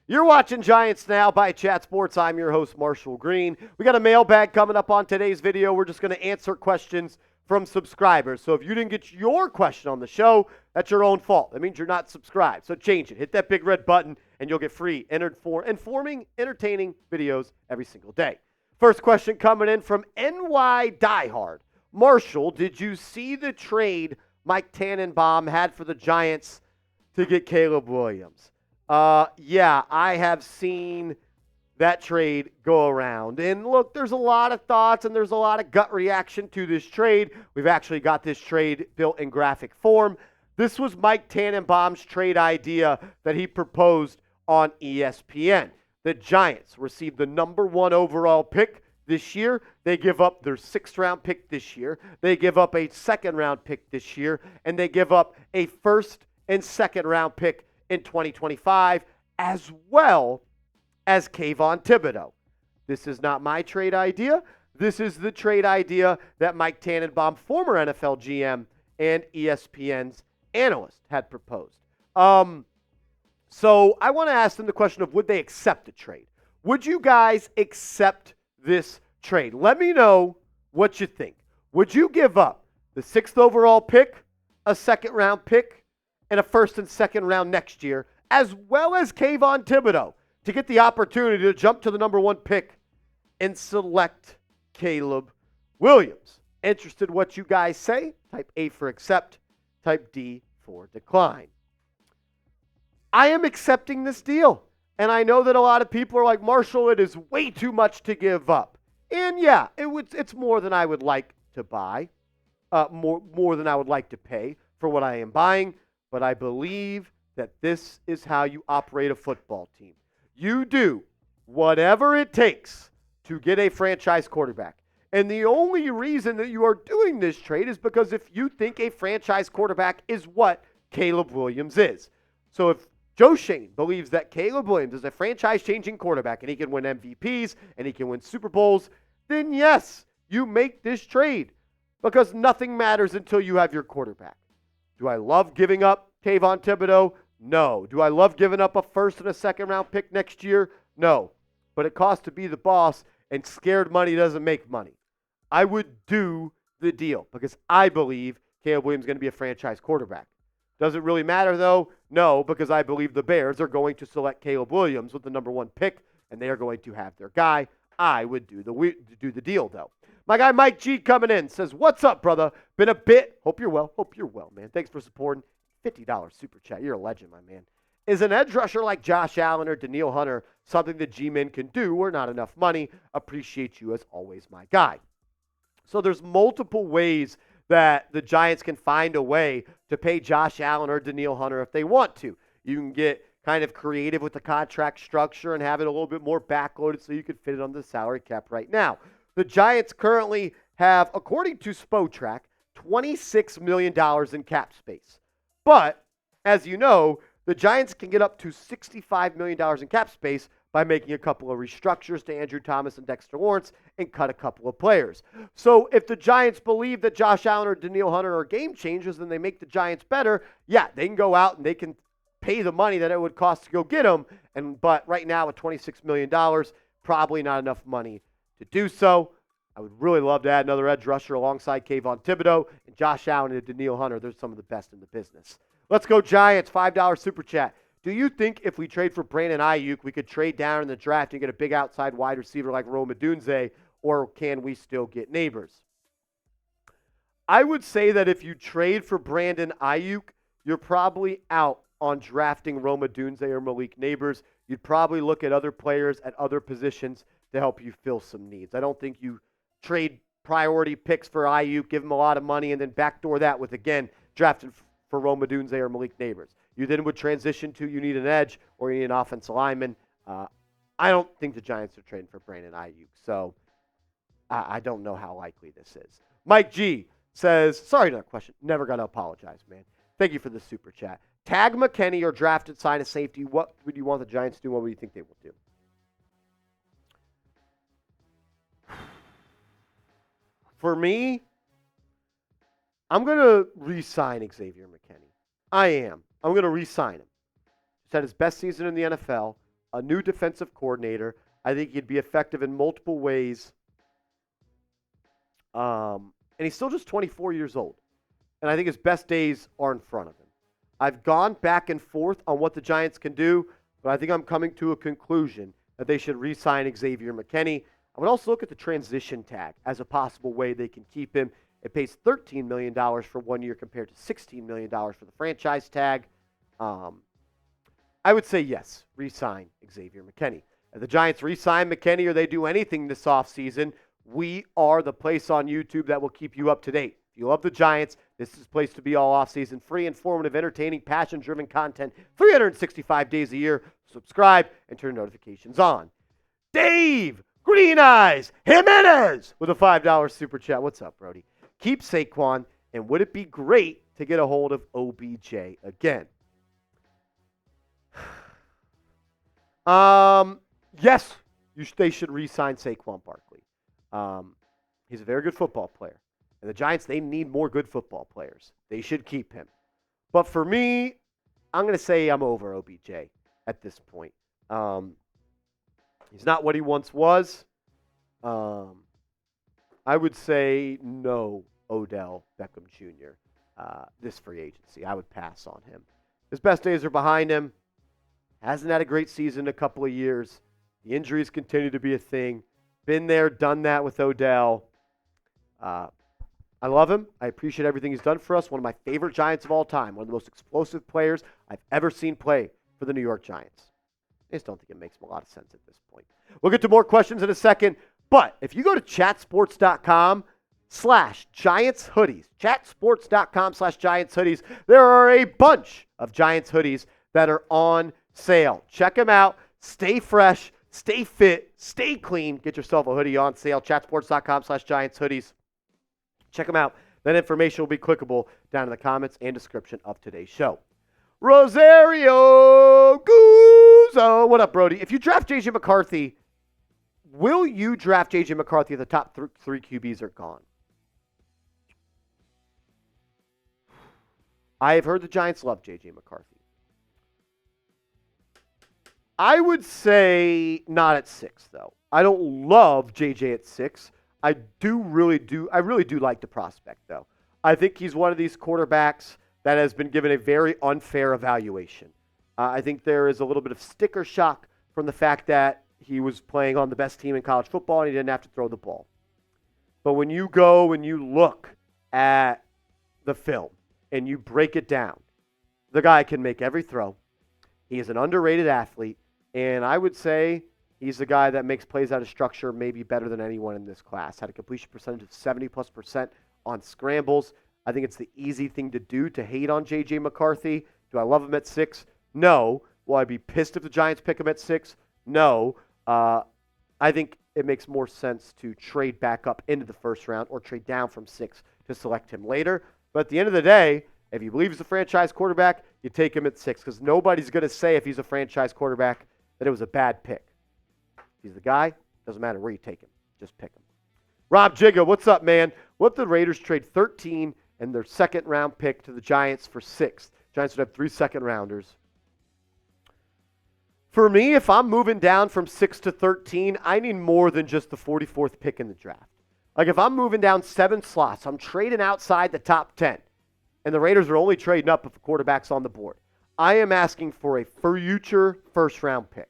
You're watching Giants Now by Chat Sports. I'm your host, Marshall Green. We got a mailbag coming up on today's video. We're just going to answer questions from subscribers. So if you didn't get your question on the show, that's your own fault. That means you're not subscribed. So change it. Hit that big red button, and you'll get free, informing, entertaining videos every single day. First question coming in from NY Diehard. Marshall, did you see the trade Mike Tannenbaum had for the Giants to get Caleb Williams? Yeah, I have seen that trade go around. And look, there's a lot of thoughts and there's a lot of gut reaction to this trade. We've actually got this trade built in graphic form. This was Mike Tannenbaum's trade idea that he proposed on ESPN. The Giants received the number 1 overall pick this year. They give up their 6th-round pick this year. They give up a 2nd-round pick this year. And they give up a 1st and 2nd-round pick in 2025, as well as Kayvon Thibodeau. This is not my trade idea. This is the trade idea that Mike Tannenbaum, former NFL GM and ESPN's analyst, had proposed. So I want to ask them the question of, would they accept the trade? Would you guys accept this trade? Let me know what you think. Would you give up the 6th overall pick, a 2nd-round pick, and a 1st and 2nd round next year, as well as Kayvon Thibodeau, to get the opportunity to jump to the number 1 pick and select Caleb Williams? Interested what you guys say? Type A for accept, type D for decline. I am accepting this deal. And I know that a lot of people are like, Marshall, it is way too much to give up. And yeah, it's more than I would like to buy, more than I would like to pay for what I am buying. But I believe that this is how you operate a football team. You do whatever it takes to get a franchise quarterback. And the only reason that you are doing this trade is because if you think a franchise quarterback is what Caleb Williams is. So if Joe Schoen believes that Caleb Williams is a franchise-changing quarterback and he can win MVPs and he can win Super Bowls, then yes, you make this trade because nothing matters until you have your quarterback. Do I love giving up Kayvon Thibodeau? No. Do I love giving up a 1st and a 2nd round pick next year? No. But it costs to be the boss, and scared money doesn't make money. I would do the deal because I believe Caleb Williams is going to be a franchise quarterback. Does it really matter, though? No, because I believe the Bears are going to select Caleb Williams with the number 1 pick, and they are going to have their guy. I would do the deal, though. My guy Mike G coming in says, what's up, brother? Been a bit. Hope you're well. Hope you're well, man. Thanks for supporting. $50 super chat. You're a legend, my man. Is an edge rusher like Josh Allen or Danielle Hunter something that G-Men can do or not enough money? Appreciate you as always, my guy. So there's multiple ways that the Giants can find a way to pay Josh Allen or Danielle Hunter if they want to. You can get kind of creative with the contract structure and have it a little bit more backloaded so you can fit it on the salary cap right now. The Giants currently have, according to Spotrac, $26 million in cap space. But, as you know, the Giants can get up to $65 million in cap space by making a couple of restructures to Andrew Thomas and Dexter Lawrence and cut a couple of players. So if the Giants believe that Josh Allen or Danielle Hunter are game changers and they make the Giants better, yeah, they can go out and they can pay the money that it would cost to go get them. But right now with $26 million, probably not enough money to do so. I would really love to add another edge rusher alongside Kayvon Thibodeau and Josh Allen and Danielle Hunter. They're some of the best in the business. Let's go Giants, $5 super chat. Do you think if we trade for Brandon Aiyuk, we could trade down in the draft and get a big outside wide receiver like Rome Odunze, or can we still get Nabers? I would say that if you trade for Brandon Aiyuk, you're probably out on drafting Rome Odunze or Malik Nabers. You'd probably look at other players at other positions to help you fill some needs. I don't think you trade priority picks for Aiyuk, give him a lot of money, and then backdoor that with, again, drafting for Rome Odunze or Malik Nabers. You then would transition to you need an edge or you need an offensive lineman. I don't think the Giants are trading for Brandon Aiyuk, so I don't know how likely this is. Mike G says, sorry, no question. Never going to apologize, man. Thank you for the super chat. Tag McKinney or draft and sign a safety. What would you want the Giants to do? What would you think they will do? For me, I'm going to re-sign Xavier McKinney. I am. I'm going to re-sign him. He's had his best season in the NFL. a new defensive coordinator. I think he'd be effective in multiple ways. And he's still just 24 years old. And I think his best days are in front of him. I've gone back and forth on what the Giants can do, but I think I'm coming to a conclusion that they should re-sign Xavier McKinney. I would also look at the transition tag as a possible way they can keep him. It pays $13 million for 1 year compared to $16 million for the franchise tag. I would say yes, re-sign Xavier McKinney. If the Giants re-sign McKinney or they do anything this offseason, we are the place on YouTube that will keep you up to date. If you love the Giants, this is the place to be all offseason. Free, informative, entertaining, passion-driven content 365 days a year. Subscribe and turn notifications on. Dave Green Eyes Jimenez with a $5 super chat. What's up, Brody? Keep Saquon, and would it be great to get a hold of OBJ again? Yes, they should re-sign Saquon Barkley. He's a very good football player. And the Giants, they need more good football players. They should keep him. But for me, I'm going to say I'm over OBJ at this point. He's not what he once was. I would say no Odell Beckham Jr. This free agency. I would pass on him. His best days are behind him. Hasn't had a great season in a couple of years. The injuries continue to be a thing. Been there, done that with Odell. I love him. I appreciate everything he's done for us. One of my favorite Giants of all time. One of the most explosive players I've ever seen play for the New York Giants. I just don't think it makes a lot of sense at this point. We'll get to more questions in a second. But if you go to chatsports.com/Giants hoodies, chatsports.com/Giants hoodies, there are a bunch of Giants hoodies that are on sale. Check them out. Stay fresh, stay fit, stay clean. Get yourself a hoodie on sale. Chatsports.com/Giants hoodies. Check them out. That information will be clickable down in the comments and description of today's show. Rosario Guzzo. What up, Brody? If you draft JJ McCarthy, will you draft JJ McCarthy if the top three QBs are gone? I have heard the Giants love JJ McCarthy. I would say not at 6, though. I don't love JJ at 6. I really do like the prospect, though. I think he's one of these quarterbacks that has been given a very unfair evaluation. I think there is a little bit of sticker shock from the fact that he was playing on the best team in college football and he didn't have to throw the ball. But when you go and you look at the film and you break it down, the guy can make every throw. He is an underrated athlete, and I would say he's the guy that makes plays out of structure maybe better than anyone in this class. Had a completion percentage of 70+% on scrambles. I think it's the easy thing to do to hate on JJ McCarthy. Do I love him at 6? No. Will I be pissed if the Giants pick him at 6? No. I think it makes more sense to trade back up into the first round or trade down from 6 to select him later. But at the end of the day, if you believe he's a franchise quarterback, you take him at 6 because nobody's going to say if he's a franchise quarterback that it was a bad pick. If he's the guy, doesn't matter where you take him. Just pick him. Rob Jigga, what's up, man? What if the Raiders trade 13 and their second-round pick to the Giants for 6th? Giants would have 3 second-rounders. For me, if I'm moving down from 6 to 13, I need more than just the 44th pick in the draft. Like if I'm moving down 7 slots, I'm trading outside the top 10, and the Raiders are only trading up if a quarterback's on the board. I am asking for a future first-round pick.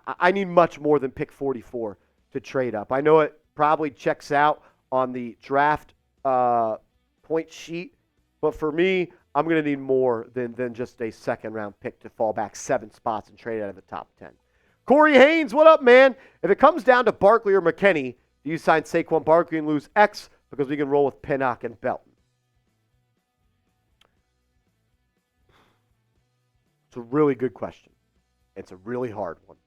I need much more than pick 44 to trade up. I know it probably checks out on the draft point sheet, but for me, I'm going to need more than just a second-round pick to fall back 7 spots and trade out of the top 10. Corey Haynes, what up, man? If it comes down to Barkley or McKinney, do you sign Saquon Barkley and lose X because we can roll with Pinnock and Belton? It's a really good question. It's a really hard one.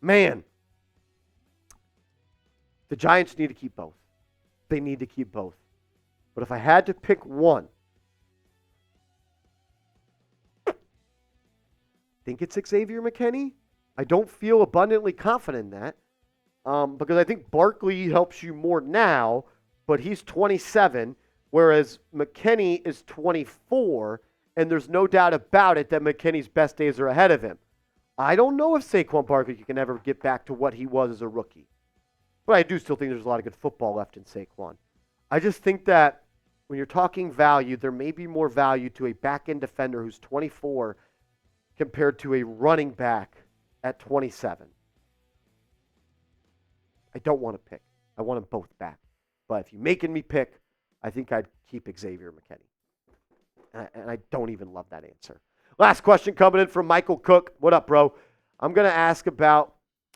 Man, the Giants need to keep both. They need to keep both. But if I had to pick one, I think it's Xavier McKinney. I don't feel abundantly confident in that because I think Barkley helps you more now, but he's 27, whereas McKinney is 24, and there's no doubt about it that McKinney's best days are ahead of him. I don't know if Saquon Barkley can ever get back to what he was as a rookie. But I do still think there's a lot of good football left in Saquon. I just think that when you're talking value, there may be more value to a back-end defender who's 24 compared to a running back at 27. I don't want to pick. I want them both back. But if you're making me pick, I think I'd keep Xavier McKinney. And I don't even love that answer. Last question coming in from Michael Cook. What up, bro? I'm going to ask about,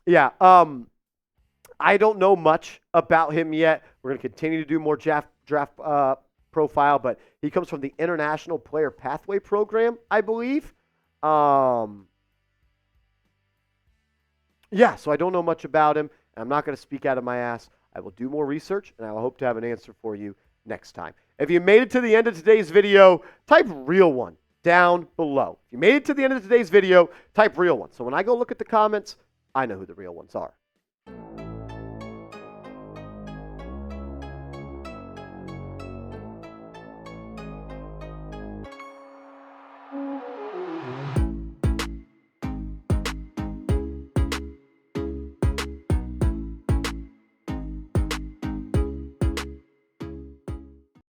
I don't know much about him yet. We're going to continue to do more draft profile, but he comes from the International Player Pathway Program, I believe. So I don't know much about him. I'm not going to speak out of my ass. I will do more research, and I will hope to have an answer for you next time. If you made it to the end of today's video, type real one down below. If you made it to the end of today's video, type real one. So when I go look at the comments, I know who the real ones are.